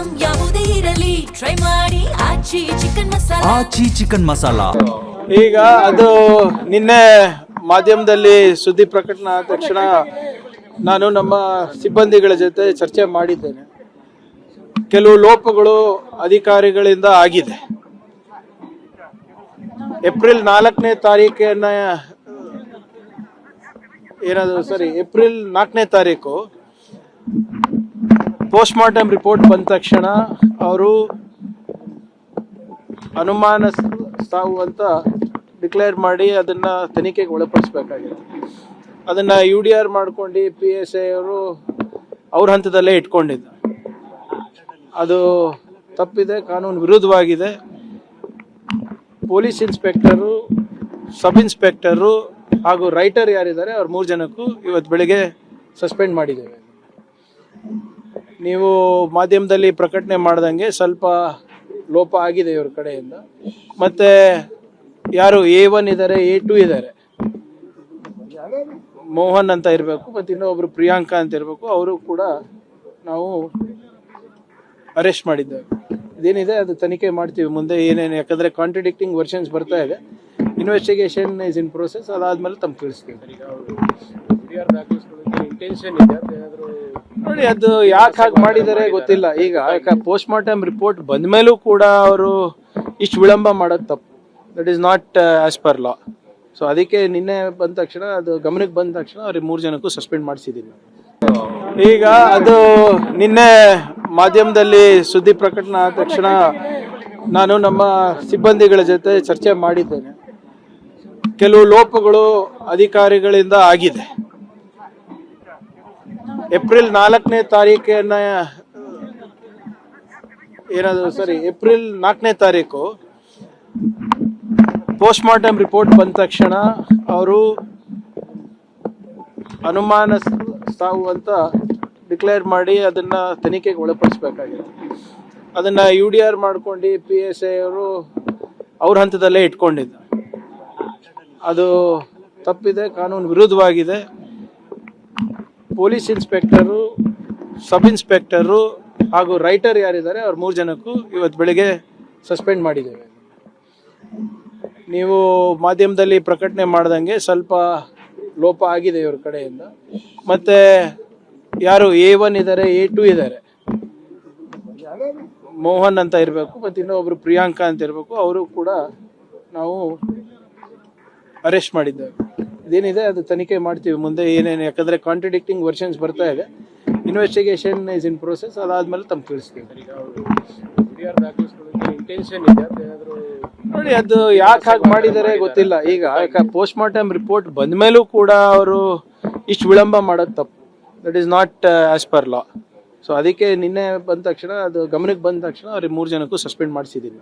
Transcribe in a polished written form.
Item ಯಾವುದೇ ಇರಲಿ try ಮಾಡಿ ಆಚಿ ಚಿಕನ್ ಮಸಾಲಾ. ಈಗ ಅದು ನಿನ್ನೆ ಮಾಧ್ಯಮದಲ್ಲಿ ಸುದ್ದಿ ಪ್ರಕಟಣೆ ಆದ ತಕ್ಷಣ ನಾನು ನಮ್ಮ ಸಿಬ್ಬಂದಿಗಳ ಜೊತೆ ಚರ್ಚೆ ಮಾಡಿದ್ದೇನೆ. ಕೆಲವು ಲೋಪಗಳು ಅಧಿಕಾರಿಗಳಿಂದ ಆಗಿದೆ. ಏಪ್ರಿಲ್ 4ನೇ ತಾರೀಕಿನ ಏಪ್ರಿಲ್ 4ನೇ ತಾರೀಕು ಪೋಸ್ಟ್ ಮಾರ್ಟಮ್ ರಿಪೋರ್ಟ್ ಬಂದ ತಕ್ಷಣ ಅವರು ಅನುಮಾನ ಸಾವು ಅಂತ ಡಿಕ್ಲೇರ್ ಮಾಡಿ ಅದನ್ನ ತನಿಖೆಗೆ ಒಳಪಡಿಸಬೇಕಾಗಿದೆ. ಅದನ್ನ UDR ಮಾಡ್ಕೊಂಡು PSI ಅವರು ಅವ್ರ ಹಂತದಲ್ಲೇ ಇಟ್ಕೊಂಡಿದ್ದ. ಅದು ತಪ್ಪಿದೆ, ಕಾನೂನು ವಿರುದ್ಧವಾಗಿದೆ. ಪೊಲೀಸ್ ಇನ್ಸ್ಪೆಕ್ಟರು, ಸಬ್ ಇನ್ಸ್ಪೆಕ್ಟರು ಹಾಗೂ ರೈಟರ್ ಯಾರಿದ್ದಾರೆ ಅವ್ರ 3 ಜನಕ್ಕೂ ಇವತ್ತು ಬೆಳಿಗ್ಗೆ ಸಸ್ಪೆಂಡ್ ಮಾಡಿದ್ದೇವೆ. ನೀವು ಮಾಧ್ಯಮದಲ್ಲಿ ಪ್ರಕಟಣೆ ಮಾಡ್ದಂಗೆ ಸ್ವಲ್ಪ ಲೋಪ ಆಗಿದೆ ಇವ್ರ ಕಡೆಯಿಂದ. ಮತ್ತೆ ಯಾರು A1 ಇದ್ದಾರೆ, A2 ಇದ್ದಾರೆ, ಮೋಹನ್ ಅಂತ ಇರಬೇಕು, ಮತ್ತು ಇನ್ನೊಬ್ರು ಪ್ರಿಯಾಂಕಾ ಅಂತ ಇರಬೇಕು, ಅವರು ಕೂಡ ನಾವು ಅರೆಸ್ಟ್ ಮಾಡಿದ್ದೇವೆ. ಇದೇನಿದೆ ಅದು ತನಿಖೆ ಮಾಡ್ತೀವಿ ಮುಂದೆ ಏನೇನು, ಯಾಕಂದ್ರೆ ಕಾಂಟ್ರಡಿಕ್ಟಿಂಗ್ ವರ್ಷನ್ಸ್ ಬರ್ತಾ ಇದೆ. Investigation is in process. ಅದಾದ್ಮೇಲೆ ತಮ್ಮ ತಿಳಿಸ್ತೀವಿ. ನೋಡಿ, ಅದು ಯಾಕೆ ಹಾಗೆ ಮಾಡಿದ್ದಾರೆ ಗೊತ್ತಿಲ್ಲ. ಈಗ ಪೋಸ್ಟ್ ಮಾರ್ಟಮ್ ರಿಪೋರ್ಟ್ ಬಂದ ಮೇಲೂ ಕೂಡ ಅವರು ಇಷ್ಟು ವಿಳಂಬ ಮಾಡೋದು ತಪ್ಪು. That is not as per law. So ಅದಕ್ಕೆ ನಿನ್ನೆ ಬಂದ ತಕ್ಷಣ, ಅದು ಗಮನಕ್ಕೆ ಬಂದ ತಕ್ಷಣ ಅವ್ರಿಗೆ 3 ಜನಕ್ಕೂ ಸಸ್ಪೆಂಡ್ ಮಾಡಿಸಿದ್ದೀನಿ. ಈಗ ಅದು ನಿನ್ನೆ ಮಾಧ್ಯಮದಲ್ಲಿ ಸುದ್ದಿ ಪ್ರಕಟಣೆ ಆದ ತಕ್ಷಣ ನಾನು ನಮ್ಮ ಸಿಬ್ಬಂದಿಗಳ ಜೊತೆ ಚರ್ಚೆ ಮಾಡಿದ್ದೇನೆ. ಕೆಲವು ಲೋಪಗಳು ಅಧಿಕಾರಿಗಳಿಂದ ಆಗಿದೆ. ಏಪ್ರಿಲ್ 4ನೇ ತಾರೀಕಿನ ಏಪ್ರಿಲ್ 4ನೇ ತಾರೀಕು ಪೋಸ್ಟ್ ಮಾರ್ಟಮ್ ರಿಪೋರ್ಟ್ ಬಂದ ತಕ್ಷಣ ಅವರು ಅನುಮಾನ ಸಾವು ಅಂತ ಡಿಕ್ಲೇರ್ ಮಾಡಿ ಅದನ್ನ ತನಿಖೆಗೆ ಒಳಪಡಿಸಬೇಕಾಗಿದೆ. ಅದನ್ನ UDR ಮಾಡ್ಕೊಂಡು PSI ಅವರು ಅವ್ರ ಹಂತದಲ್ಲೇ ಇಟ್ಕೊಂಡಿದ್ದ. ಅದು ತಪ್ಪಿದೆ, ಕಾನೂನು ವಿರುದ್ಧವಾಗಿದೆ. ಪೊಲೀಸ್ ಇನ್ಸ್ಪೆಕ್ಟರು, ಸಬ್ ಇನ್ಸ್ಪೆಕ್ಟರು ಹಾಗೂ ರೈಟರ್ ಯಾರಿದ್ದಾರೆ ಅವ್ರ 3 ಜನಕ್ಕೂ ಇವತ್ತು ಬೆಳಿಗ್ಗೆ ಸಸ್ಪೆಂಡ್ ಮಾಡಿದ್ದೇವೆ. ನೀವು ಮಾಧ್ಯಮದಲ್ಲಿ ಪ್ರಕಟಣೆ ಮಾಡ್ದಂಗೆ ಸ್ವಲ್ಪ ಲೋಪ ಆಗಿದೆ ಇವ್ರ ಕಡೆಯಿಂದ. ಮತ್ತೆ ಯಾರು A1 ಇದ್ದಾರೆ, A2 ಇದ್ದಾರೆ, ಮೋಹನ್ ಅಂತ ಇರಬೇಕು, ಮತ್ತು ಇನ್ನೊಬ್ರು ಪ್ರಿಯಾಂಕಾ ಅಂತ ಇರಬೇಕು, ಅವರು ಕೂಡ ನಾವು ಅರೆಸ್ಟ್ ಮಾಡಿದ್ದೇವೆ. ಇದೇನಿದೆ ಅದು ತನಿಖೆ ಮಾಡ್ತೀವಿ ಮುಂದೆ ಏನೇನು, ಯಾಕಂದ್ರೆ ಕಾಂಟ್ರಡಿಕ್ಟಿಂಗ್ ವರ್ಷನ್ಸ್ ಬರ್ತಾ ಇದೆ. Investigation is in process. ಅದಾದ್ಮೇಲೆ ತಮ್ಮ ತಿಳಿಸ್ತೀವಿ. ನೋಡಿ, ಅದು ಯಾಕೆ ಹಾಗೆ ಮಾಡಿದ್ದಾರೆ ಗೊತ್ತಿಲ್ಲ. ಈಗ ಪೋಸ್ಟ್ ಮಾರ್ಟಮ್ ರಿಪೋರ್ಟ್ ಬಂದ ಮೇಲೂ ಕೂಡ ಅವರು ಇಷ್ಟು ವಿಳಂಬ ಮಾಡೋದು ತಪ್ಪು. That is not as per law. So ಅದಕ್ಕೆ ನಿನ್ನೆ ಬಂದ ತಕ್ಷಣ, ಅದು ಗಮನಕ್ಕೆ ಬಂದ ತಕ್ಷಣ ಅವ್ರಿಗೆ 3 ಜನಕ್ಕೂ ಸಸ್ಪೆಂಡ್ ಮಾಡಿಸಿದ್ದೀನಿ.